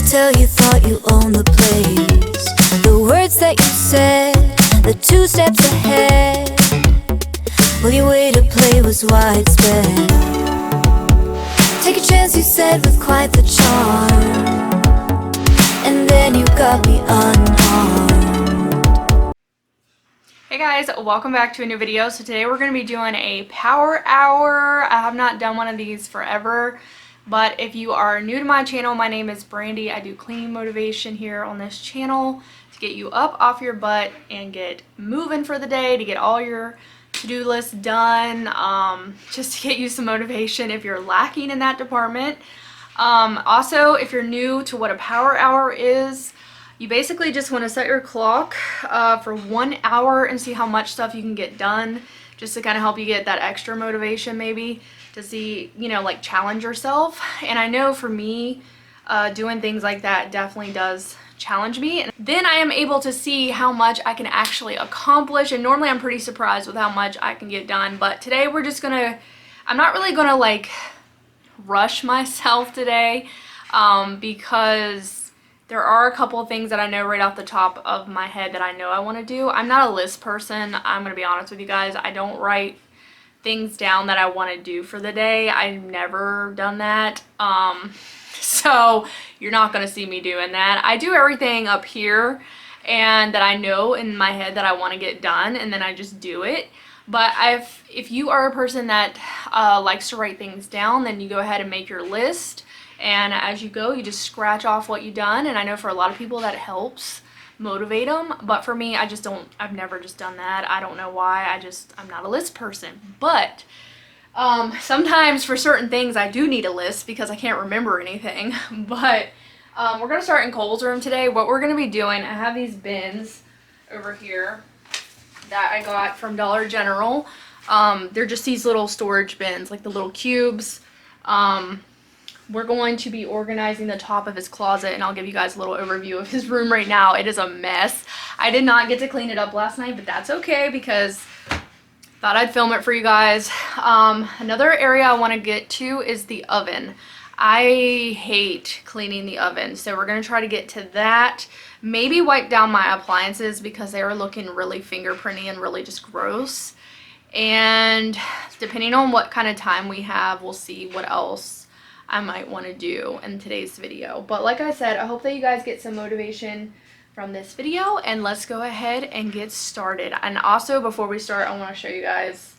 till you thought you owned the place. The words that you said, the 2 steps ahead. Well, your way to play was widespread. Take a chance, you said, with quite the charm, and then you got me unharmed. Hey guys, welcome back to a new video. So today we're going to be doing a power hour. I have not done one of these forever, but if you are new to my channel, my name is Brandy. I do cleaning motivation here on this channel to get you up off your butt and get moving for the day, to get all your to-do list done, just to get you some motivation if you're lacking in that department. Also, if you're new to what a power hour is, you basically just want to set your clock for 1 hour and see how much stuff you can get done, just to kind of help you get that extra motivation, maybe to see, you know, like challenge yourself. And I know for me, doing things like that definitely does challenge me, and then I am able to see how much I can actually accomplish. And normally I'm pretty surprised with how much I can get done, but today we're just gonna, I'm not really gonna like rush myself today, because there are a couple of things that I know right off the top of my head that I know I want to do. I'm not a list person. I'm gonna be honest with you guys. I don't write things down that I want to do for the day. I've never done that. So you're not going to see me doing that. I do everything up here and that I know in my head that I want to get done, and then I just do it. But if you are a person that likes to write things down, then you go ahead and make your list, and as you go you just scratch off what you've done. And I know for a lot of people that helps motivate them, but for me, I've never just done that. I don't know why. I'm not a list person. But sometimes for certain things I do need a list because I can't remember anything. But we're gonna start in Cole's room today. What we're gonna be doing, I have these bins over here that I got from Dollar General. They're just these little storage bins, like the little cubes. We're going to be organizing the top of his closet, and I'll give you guys a little overview of his room right now. It is a mess. I did not get to clean it up last night, but that's okay because thought I'd film it for you guys. Another area I want to get to is the oven. I hate cleaning the oven, so we're going to try to get to that. Maybe wipe down my appliances because they were looking really fingerprinty and really just gross. And depending on what kind of time we have, we'll see what else I might want to do in today's video. But like I said, I hope that you guys get some motivation from this video, and let's go ahead and get started. And also, before we start, I want to show you guys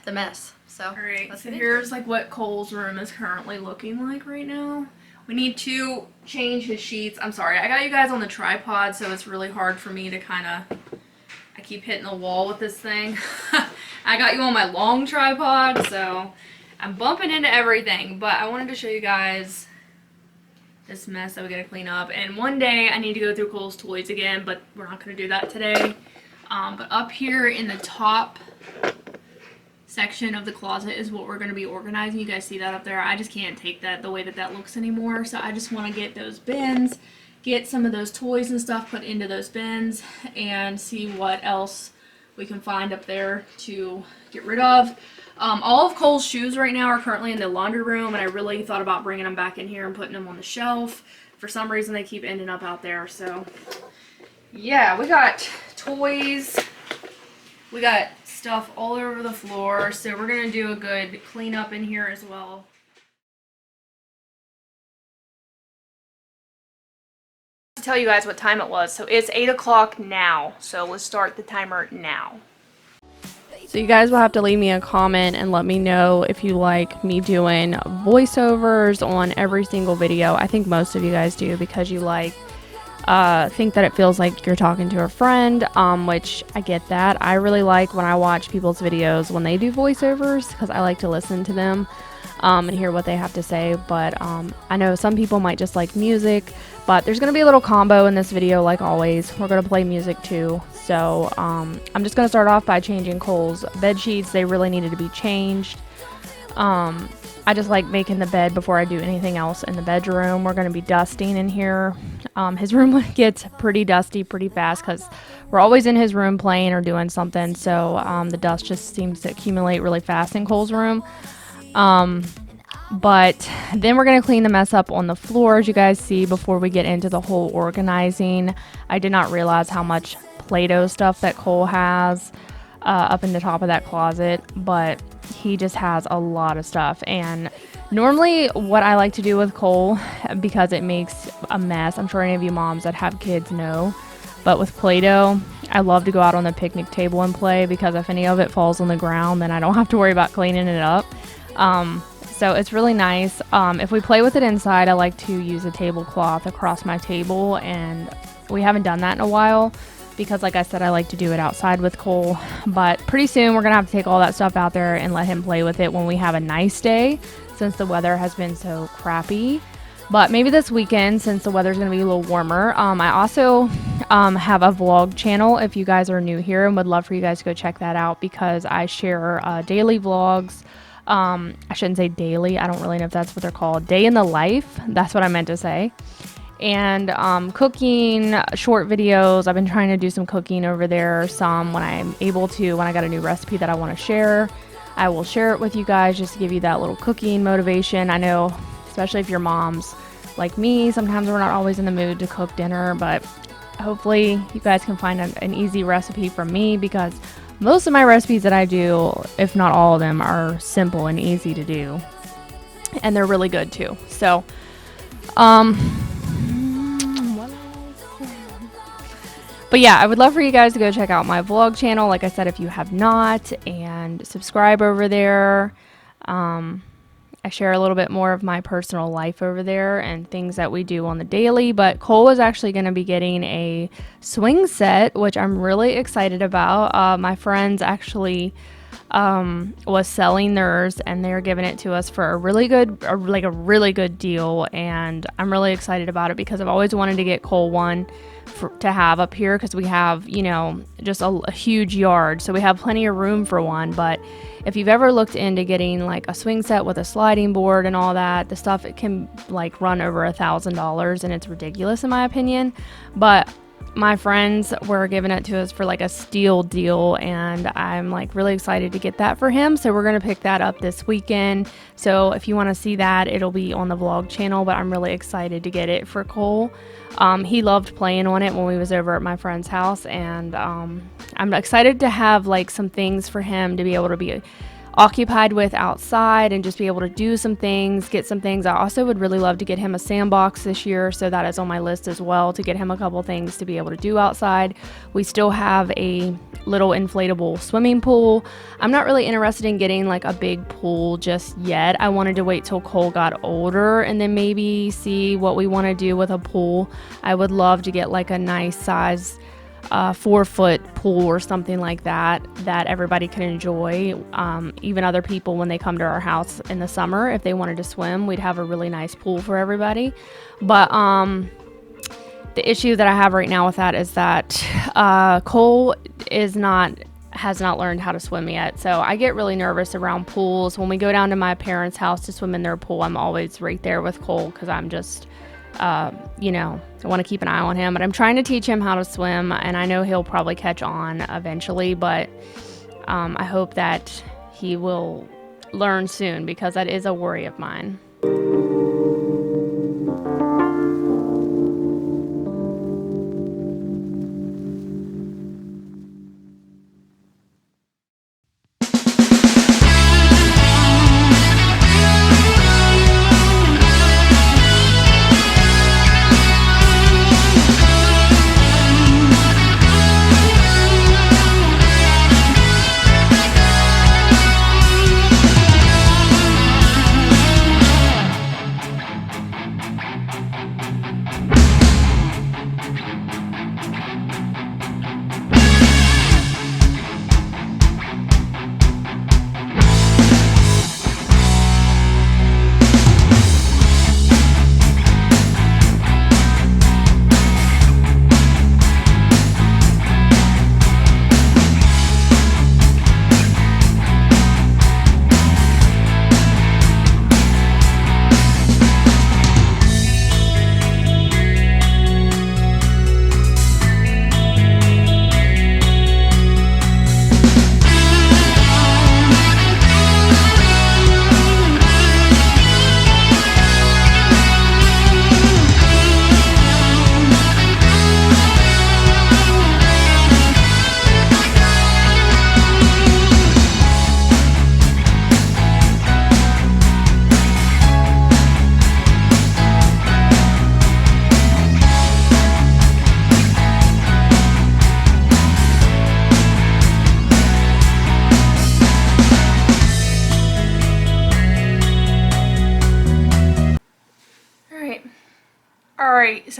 the mess. So alright, so here's like what Cole's room is currently looking like right now. We need to change his sheets. I'm sorry, I got you guys on the tripod, so it's really hard for me to I keep hitting the wall with this thing. I got you on my long tripod, so I'm bumping into everything. But I wanted to show you guys this mess that we gotta clean up. And one day I need to go through Cole's toys again, but we're not gonna do that today. But up here in the top section of the closet is what we're gonna be organizing. You guys see that up there? I just can't take that the way that that looks anymore. So I just wanna get those bins, get some of those toys and stuff put into those bins, and see what else we can find up there to get rid of. All of Cole's shoes right now are currently in the laundry room, and I really thought about bringing them back in here and putting them on the shelf. For some reason, they keep ending up out there. So, yeah, we got toys. We got stuff all over the floor. So we're going to do a good cleanup in here as well. To tell you guys what time it was. So it's 8 o'clock now. So let's start the timer now. So you guys will have to leave me a comment and let me know if you like me doing voiceovers on every single video. I think most of you guys do, because you think that it feels like you're talking to a friend, which I get that. I really like when I watch people's videos when they do voiceovers, because I like to listen to them and hear what they have to say. But I know some people might just like music, but there's going to be a little combo in this video like always. We're going to play music too. So I'm just going to start off by changing Cole's bed sheets. They really needed to be changed. I just like making the bed before I do anything else in the bedroom. We're going to be dusting in here. His room gets pretty dusty pretty fast because we're always in his room playing or doing something. So the dust just seems to accumulate really fast in Cole's room. But then we're going to clean the mess up on the floor, as you guys see, before we get into the whole organizing. I did not realize how much Play-Doh stuff that Cole has up in the top of that closet, but he just has a lot of stuff. And normally what I like to do with Cole, because it makes a mess, I'm sure any of you moms that have kids know, but with Play-Doh, I love to go out on the picnic table and play, because if any of it falls on the ground, then I don't have to worry about cleaning it up. So it's really nice. If we play with it inside, I like to use a tablecloth across my table, and we haven't done that in a while because, like I said, I like to do it outside with Cole. But pretty soon we're gonna have to take all that stuff out there and let him play with it when we have a nice day, since the weather has been so crappy. But maybe this weekend, since the weather's gonna be a little warmer. I also have a vlog channel if you guys are new here, and would love for you guys to go check that out, because I share daily vlogs. I shouldn't say daily, I don't really know if that's what they're called. Day in the life, that's what I meant to say. And cooking, short videos. I've been trying to do some cooking over there, some when I'm able to. When I got a new recipe that I want to share, I will share it with you guys, just to give you that little cooking motivation. I know, especially if you're moms like me, sometimes we're not always in the mood to cook dinner, but hopefully you guys can find an easy recipe from me, because most of my recipes that I do, if not all of them, are simple and easy to do, and they're really good too. So but yeah, I would love for you guys to go check out my vlog channel, like I said, if you have not, and subscribe over there. I share a little bit more of my personal life over there and things that we do on the daily. But Cole is actually going to be getting a swing set, which I'm really excited about. My friends actually was selling theirs, and they're giving it to us for a really good deal. And I'm really excited about it, because I've always wanted to get Cole one to have up here, because we have, you know, just a huge yard, so we have plenty of room for one. But if you've ever looked into getting like a swing set with a sliding board and all that, the stuff, it can like run over $1,000, and it's ridiculous in my opinion. But my friends were giving it to us for like a steal deal, and I'm like really excited to get that for him. So we're going to pick that up this weekend. So if you want to see that, it'll be on the vlog channel, but I'm really excited to get it for Cole. He loved playing on it when we was over at my friend's house, and I'm excited to have like some things for him to be able to be occupied with outside, and just be able to do some things, get some things. I also would really love to get him a sandbox this year, so that is on my list as well, to get him a couple things to be able to do outside. We still have a little inflatable swimming pool. I'm not really interested in getting like a big pool just yet. I wanted to wait till Cole got older and then maybe see what we want to do with a pool. I would love to get like a nice size 4-foot pool or something like that everybody can enjoy. Even other people, when they come to our house in the summer, if they wanted to swim, we'd have a really nice pool for everybody. But the issue that I have right now with that is that Cole has not learned how to swim yet. So I get really nervous around pools. When we go down to my parents' house to swim in their pool, I'm always right there with Cole, because I'm just you know, I want to keep an eye on him. But I'm trying to teach him how to swim, and I know he'll probably catch on eventually, but I hope that he will learn soon, because that is a worry of mine.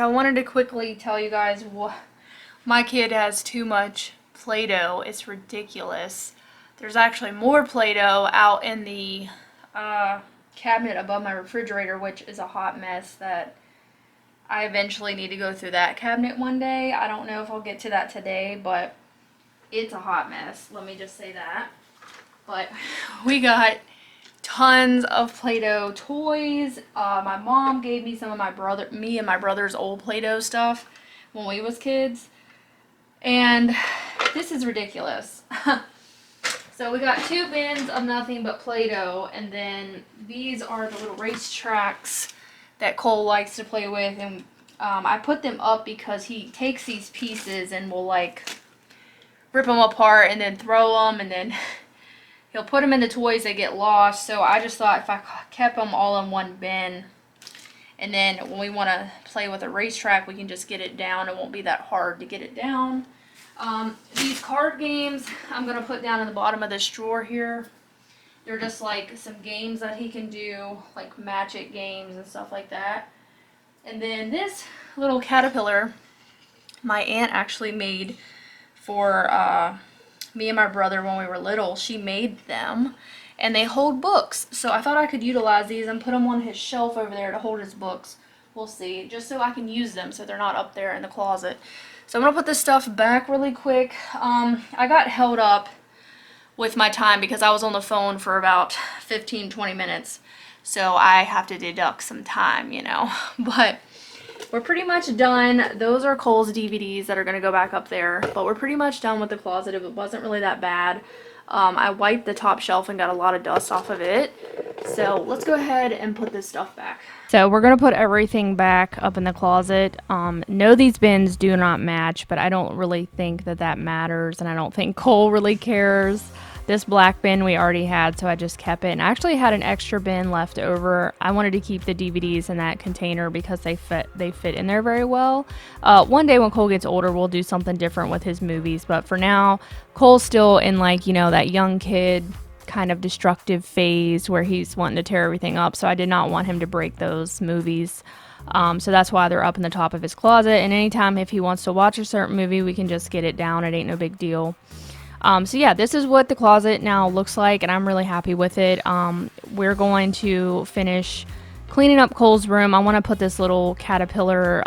so I wanted to quickly tell you guys what my kid has too much Play-Doh. It's ridiculous. There's actually more Play-Doh out in the cabinet above my refrigerator, which is a hot mess that I eventually need to go through that cabinet one day. I don't know if I'll get to that today, but it's a hot mess. Let me just say that. But we got tons of Play-Doh toys. My mom gave me some of me and my brother's old Play-Doh stuff when we was kids. And this is ridiculous. So we got 2 bins of nothing but Play-Doh, and then these are the little race tracks that Cole likes to play with, and I put them up because he takes these pieces and will like rip them apart and then throw them, and then he'll put them in the toys, they get lost. So I just thought if I kept them all in one bin, and then when we want to play with a racetrack, we can just get it down. It won't be that hard to get it down. These card games I'm going to put down in the bottom of this drawer here. They're just like some games that he can do, like magic games and stuff like that. And then this little caterpillar, my aunt actually made for me and my brother when we were little. She made them, and they hold books. So I thought I could utilize these and put them on his shelf over there to hold his books. We'll see, just so I can use them so they're not up there in the closet. So I'm going to put this stuff back really quick. I got held up with my time because I was on the phone for about 15-20 minutes. So I have to deduct some time, you know. But we're pretty much done. Those are Cole's DVDs that are going to go back up there. But we're pretty much done with the closet. It wasn't really that bad. I wiped the top shelf and got a lot of dust off of it. So let's go ahead and put this stuff back. So we're going to put everything back up in the closet. No, these bins do not match, but I don't really think that that matters, and I don't think Cole really cares. This black bin we already had, so I just kept it. And I actually had an extra bin left over. I wanted to keep the DVDs in that container because they fit in there very well. One day when Cole gets older, we'll do something different with his movies. But for now, Cole's still in, like, you know, that young kid kind of destructive phase where he's wanting to tear everything up. So I did not want him to break those movies. So that's why they're up in the top of his closet. And anytime if he wants to watch a certain movie, we can just get it down. It ain't no big deal. So yeah, this is what the closet now looks like, and I'm really happy with it. We're going to finish cleaning up Cole's room. I want to put this little caterpillar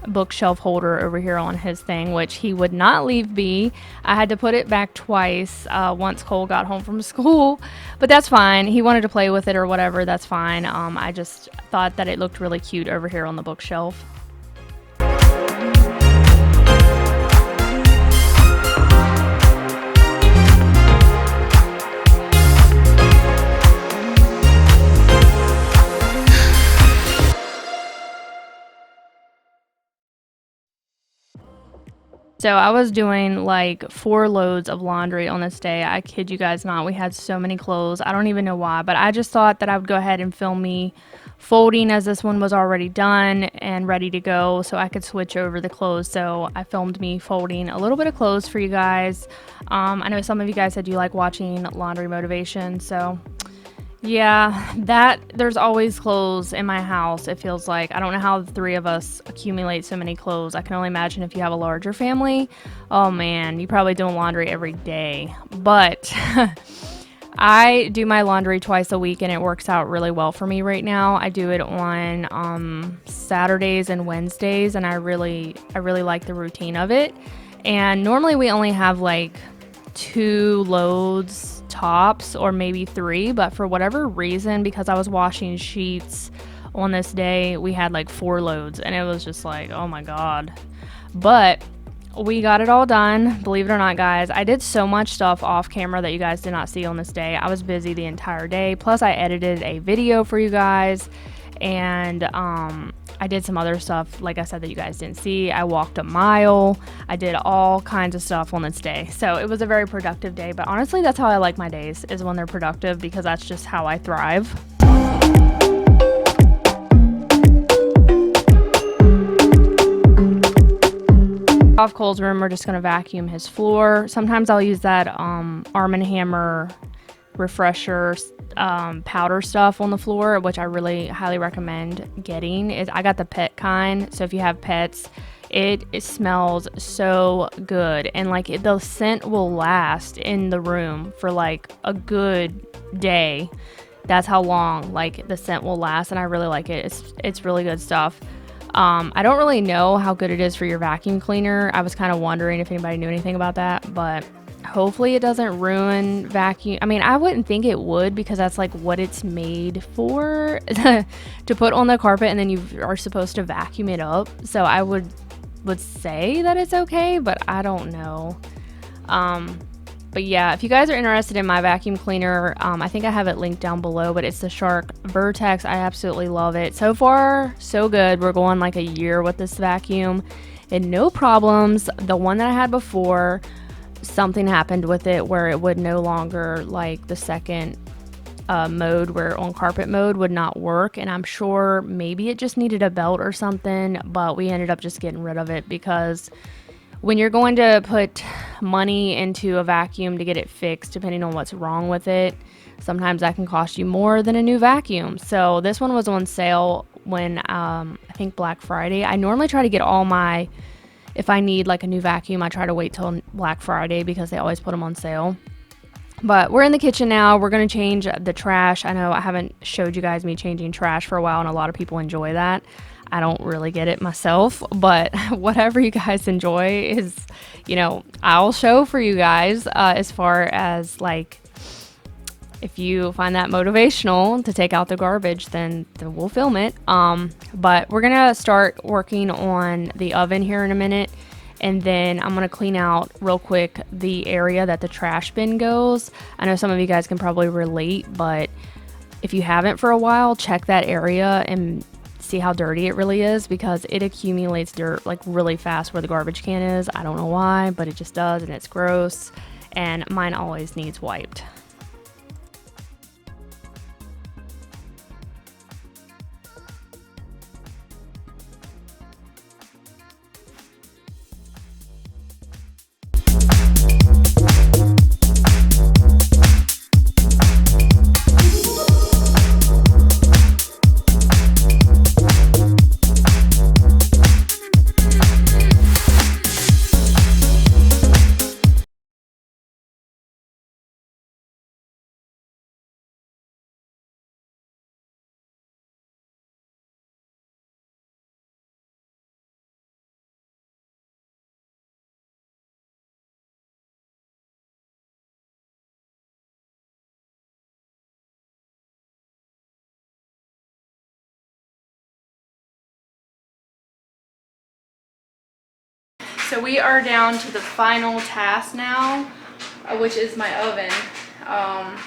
bookshelf holder over here on his thing, which he would not leave be. I had to put it back twice once Cole got home from school, but that's fine. He wanted to play with it or whatever, that's fine. I just thought that it looked really cute over here on the bookshelf. So I was doing like 4 loads of laundry on this day. I kid you guys not. We had so many clothes. I don't even know why, but I just thought that I would go ahead and film me folding as this one was already done and ready to go so I could switch over the clothes. So I filmed me folding a little bit of clothes for you guys. I know some of you guys said you like watching laundry motivation, so yeah, there's always clothes in my house, it feels like. I don't know how the 3 of us accumulate so many clothes. I can only imagine if you have a larger family. Oh man, you probably do laundry every day. But I do my laundry twice a week, and it works out really well for me right now. I do it on Saturdays and Wednesdays, and I really like the routine of it. And normally we only have like 2 loads tops, or maybe 3, but for whatever reason, because I was washing sheets on this day, we had like 4 loads, and it was just like, oh my god. But we got it all done, believe it or not, guys. I did so much stuff off camera that you guys did not see on this day. I was busy the entire day, plus I edited a video for you guys, and I did some other stuff, like I said, that you guys didn't see. I walked a mile. I did all kinds of stuff on this day. So it was a very productive day, but honestly, that's how I like my days, is when they're productive, because that's just how I thrive. Off Cole's room, we're just going to vacuum his floor. Sometimes I'll use that Arm & Hammer refresher powder stuff on the floor, which I really highly recommend getting. I got the pet kind, so if you have pets, it smells so good, and like the scent will last in the room for like a good day. That's how long like the scent will last, and I really like it. It's really good stuff. I don't really know how good it is for your vacuum cleaner. I was kind of wondering if anybody knew anything about that, but hopefully it doesn't ruin vacuum. I mean, I wouldn't think it would, because that's like what it's made for, to put on the carpet, and then you are supposed to vacuum it up. So I would say that it's okay, but I don't know. But yeah, if you guys are interested in my vacuum cleaner, I think I have it linked down below, but it's the Shark Vertex. I absolutely love it. So far, so good. We're going like a year with this vacuum and no problems. The one that I had before, something happened with it where it would no longer, like the second mode, where on carpet mode, would not work, and I'm sure maybe it just needed a belt or something, but we ended up just getting rid of it, because when you're going to put money into a vacuum to get it fixed, depending on what's wrong with it, sometimes that can cost you more than a new vacuum. So this one was on sale when I think Black Friday. I normally try to get all my, if I need like a new vacuum, I try to wait till Black Friday, because they always put them on sale. But we're in the kitchen now. We're going to change the trash. I know I haven't showed you guys me changing trash for a while, and a lot of people enjoy that. I don't really get it myself, but whatever you guys enjoy is, you know, I'll show for you guys, as far as like, if you find that motivational to take out the garbage, then we'll film it. But we're going to start working on the oven here in a minute. And then I'm going to clean out real quick the area that the trash bin goes. I know some of you guys can probably relate, but if you haven't for a while, check that area and see how dirty it really is, because it accumulates dirt like really fast where the garbage can is. I don't know why, but it just does, and it's gross, and mine always needs wiped. So we are down to the final task now, which is my oven. I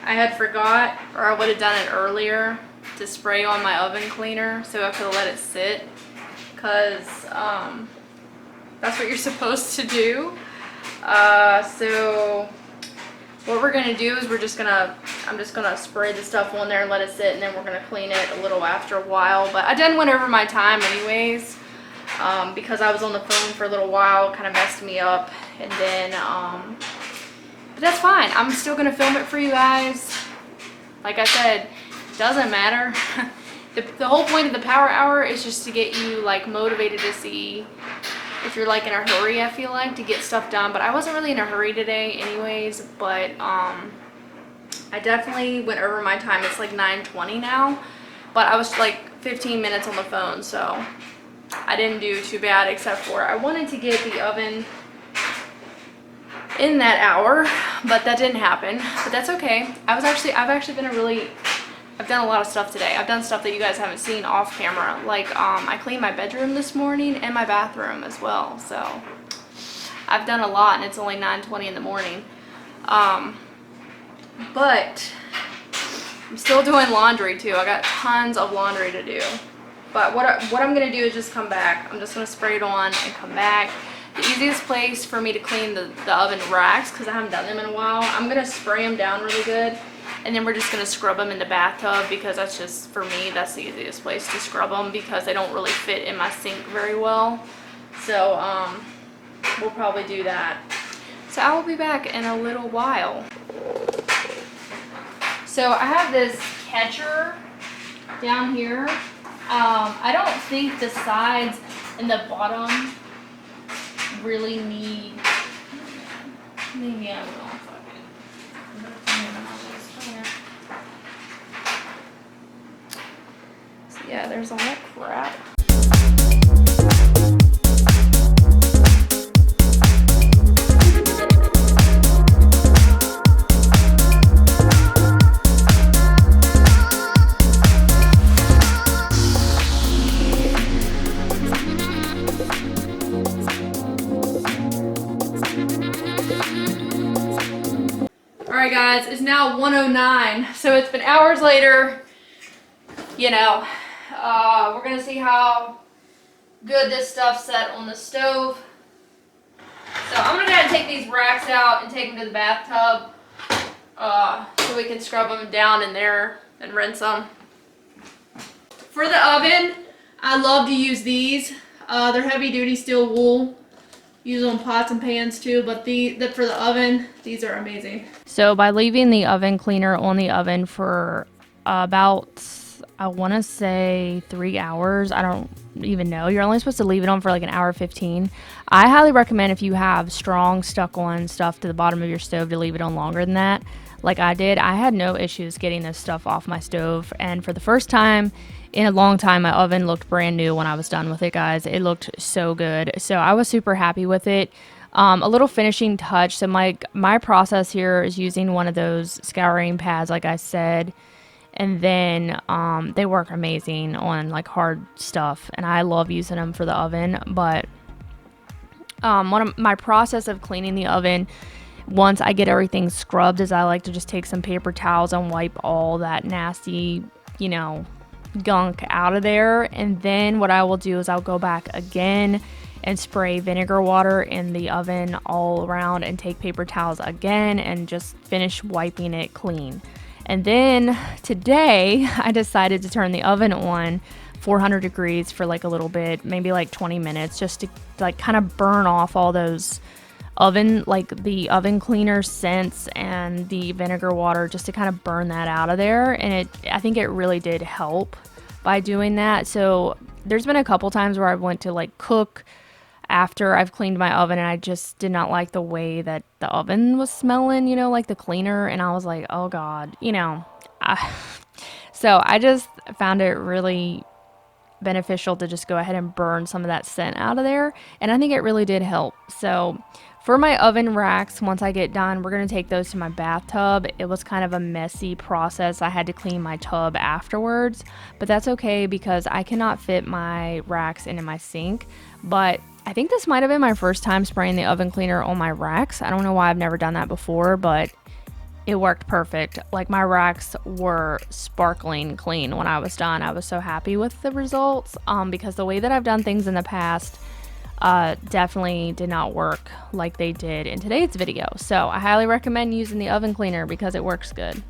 had forgot, or I would have done it earlier, to spray on my oven cleaner, so I could let it sit, because that's what you're supposed to do. So what we're gonna do is I'm just gonna spray the stuff on there and let it sit, and then we're gonna clean it a little after a while. But I done went over my time anyways, because I was on the phone for a little while. Kind of messed me up, and then but that's fine. I'm still gonna film it for you guys. Like I said, doesn't matter. The whole point of the power hour is just to get you like motivated to see if you're like in a hurry, I feel like, to get stuff done. But I wasn't really in a hurry today anyways, but I definitely went over my time. It's like 9:20 now, but I was like 15 minutes on the phone, so I didn't do too bad, except for I wanted to get the oven in that hour, but that didn't happen. But that's okay. I've actually been I've done a lot of stuff today. I've done stuff that you guys haven't seen off camera. Like I cleaned my bedroom this morning and my bathroom as well. So I've done a lot, and it's only 9:20 in the morning. But I'm still doing laundry too. I got tons of laundry to do. But what I'm gonna do is just come back. I'm just gonna spray it on and come back. The easiest place for me to clean the oven racks, because I haven't done them in a while, I'm gonna spray them down really good, and then we're just gonna scrub them in the bathtub, because that's just, for me, that's the easiest place to scrub them, because they don't really fit in my sink very well. So we'll probably do that. So I will be back in a little while. So I have this catcher down here. I don't think the sides and the bottom really need, maybe I will. So yeah, there's all that crap. Alright guys, it's now 1:09, so it's been hours later. You know, we're gonna see how good this stuff set on the stove. So I'm gonna go ahead and take these racks out and take them to the bathtub so we can scrub them down in there and rinse them. For the oven, I love to use these. They're heavy duty steel wool. Use them on pots and pans too, but for the oven, these are amazing. So by leaving the oven cleaner on the oven for about, I want to say 3 hours. I don't even know. You're only supposed to leave it on for like an hour 15. I highly recommend if you have strong stuck on stuff to the bottom of your stove to leave it on longer than that. Like I did, I had no issues getting this stuff off my stove. And for the first time in a long time, my oven looked brand new when I was done with it, guys. It looked so good. So I was super happy with it. A little finishing touch. So my process here is using one of those scouring pads, like I said. And then they work amazing on like hard stuff. And I love using them for the oven. But my process of cleaning the oven, once I get everything scrubbed, is I like to just take some paper towels and wipe all that nasty, you know, gunk out of there. And then what I will do is I'll go back again and spray vinegar water in the oven all around and take paper towels again and just finish wiping it clean. And then today I decided to turn the oven on 400 degrees for like a little bit, maybe like 20 minutes, just to like kind of burn off all those the oven cleaner scents and the vinegar water, just to kind of burn that out of there. And I think it really did help by doing that. So there's been a couple times where I went to like cook after I've cleaned my oven and I just did not like the way that the oven was smelling, you know, like the cleaner. And I was like, oh God, you know. So I just found it really beneficial to just go ahead and burn some of that scent out of there. And I think it really did help. So for my oven racks, once I get done, we're going to take those to my bathtub. It was kind of a messy process. I had to clean my tub afterwards, but that's okay because I cannot fit my racks into my sink. But I think this might have been my first time spraying the oven cleaner on my racks. I don't know why I've never done that before, but it worked perfect. Like my racks were sparkling clean when I was done. I was so happy with the results because the way that I've done things in the past definitely did not work like they did in today's video. So I highly recommend using the oven cleaner because it works good.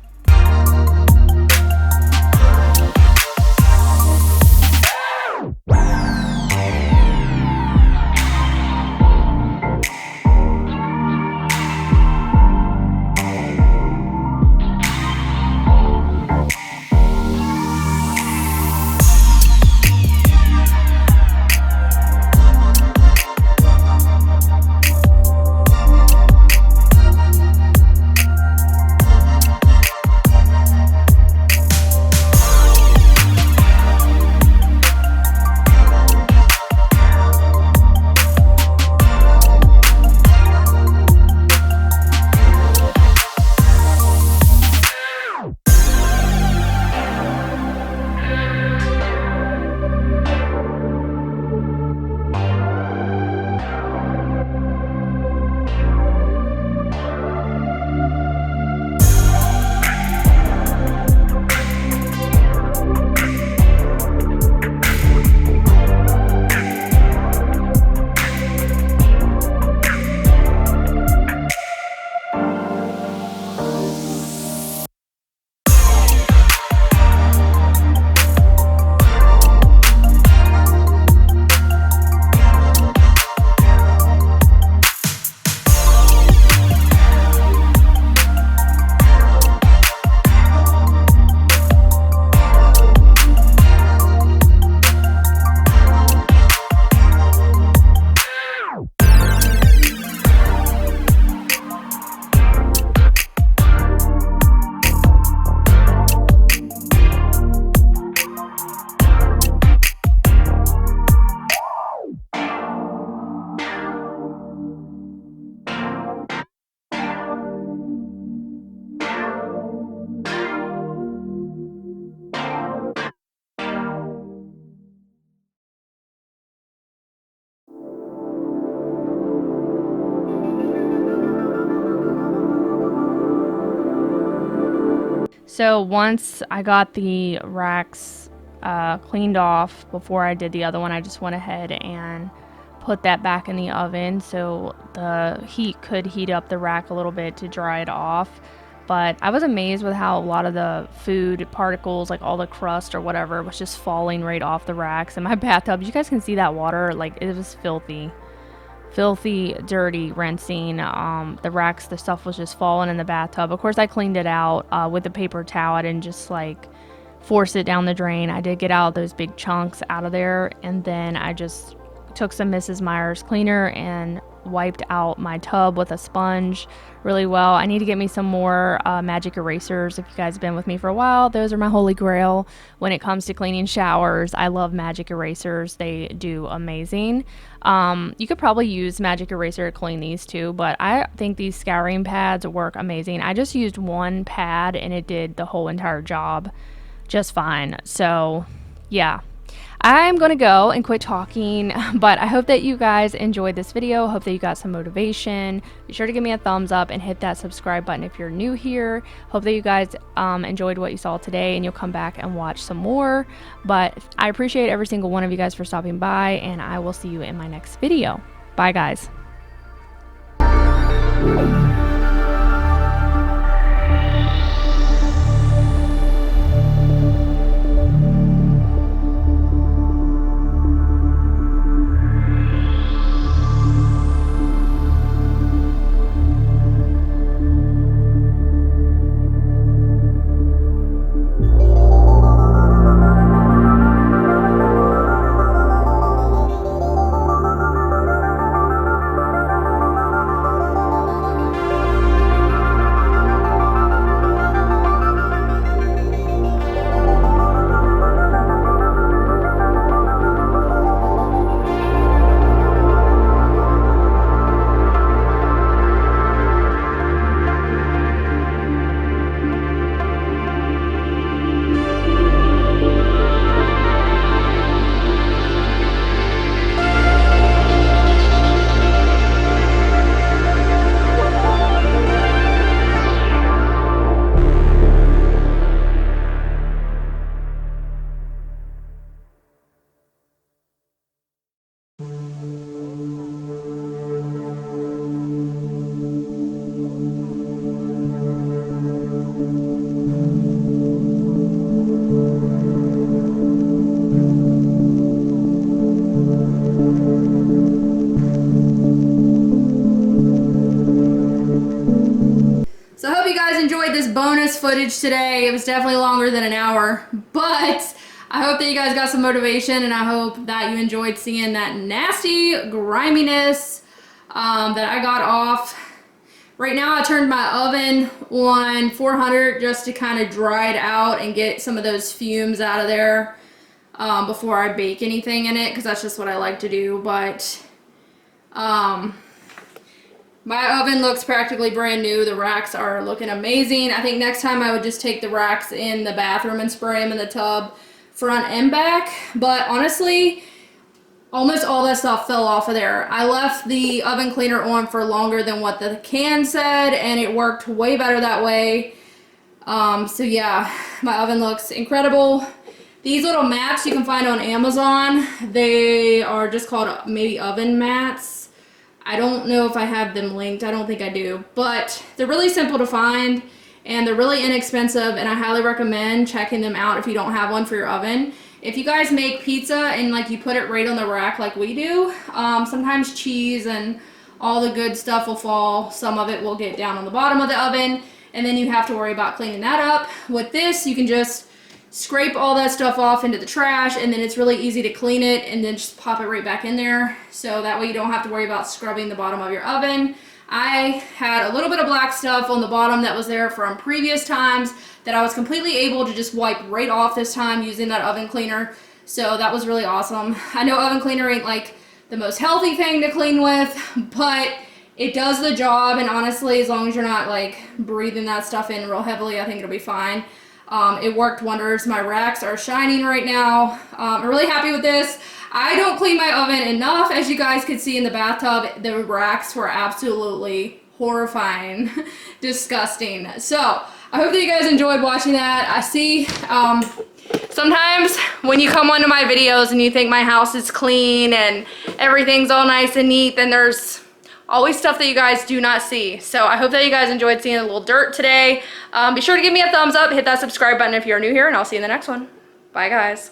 So once I got the racks cleaned off before I did the other one, I just went ahead and put that back in the oven so the heat could heat up the rack a little bit to dry it off. But I was amazed with how a lot of the food particles, like all the crust or whatever, was just falling right off the racks. In my bathtub, you guys can see that water, like it was filthy, dirty, rinsing. The racks, the stuff was just falling in the bathtub. Of course, I cleaned it out with a paper towel. I didn't just like force it down the drain. I did get out those big chunks out of there, and then I just took some Mrs. Meyer's cleaner and wiped out my tub with a sponge really well. I need to get me some more magic erasers. If you guys have been with me for a while, those are my holy grail when it comes to cleaning showers. I love magic erasers. They do amazing. You could probably use magic eraser to clean these too, but I think these scouring pads work amazing. I just used one pad and it did the whole entire job just fine. So yeah, I'm gonna go and quit talking, but I hope that you guys enjoyed this video. Hope that you got some motivation. Be sure to give me a thumbs up and hit that subscribe button if you're new here. Hope that you guys enjoyed what you saw today and you'll come back and watch some more. But I appreciate every single one of you guys for stopping by, and I will see you in my next video. Bye guys. So I hope you guys enjoyed this bonus footage today. It was definitely longer than an hour, but I hope that you guys got some motivation, and I hope that you enjoyed seeing that nasty griminess that I got off. Right now I turned my oven on 400 just to kind of dry it out and get some of those fumes out of there before I bake anything in it, because that's just what I like to do. But my oven looks practically brand new. The racks are looking amazing. I think next time I would just take the racks in the bathroom and spray them in the tub front and back. But honestly, almost all that stuff fell off of there. I left the oven cleaner on for longer than what the can said, and it worked way better that way. So yeah, my oven looks incredible. These little mats you can find on Amazon. They are just called maybe oven mats. I don't know if I have them linked. I don't think I do. But they're really simple to find, and they're really inexpensive, and I highly recommend checking them out if you don't have one for your oven. If you guys make pizza and like you put it right on the rack like we do, sometimes cheese and all the good stuff will fall. Some of it will get down on the bottom of the oven, and then you have to worry about cleaning that up. With this, you can just scrape all that stuff off into the trash, and then it's really easy to clean it and then just pop it right back in there. So that way you don't have to worry about scrubbing the bottom of your oven. I had a little bit of black stuff on the bottom that was there from previous times that I was completely able to just wipe right off this time using that oven cleaner. So that was really awesome. I know oven cleaner ain't like the most healthy thing to clean with, but it does the job, and honestly, as long as you're not like breathing that stuff in real heavily, I think it'll be fine. It worked wonders. My racks are shining right now. I'm really happy with this. I don't clean my oven enough. As you guys could see in the bathtub, the racks were absolutely horrifying, disgusting. So I hope that you guys enjoyed watching that. I see sometimes when you come onto my videos and you think my house is clean and everything's all nice and neat, then there's always stuff that you guys do not see. So I hope that you guys enjoyed seeing a little dirt today. Be sure to give me a thumbs up, hit that subscribe button if you're new here, and I'll see you in the next one. Bye, guys.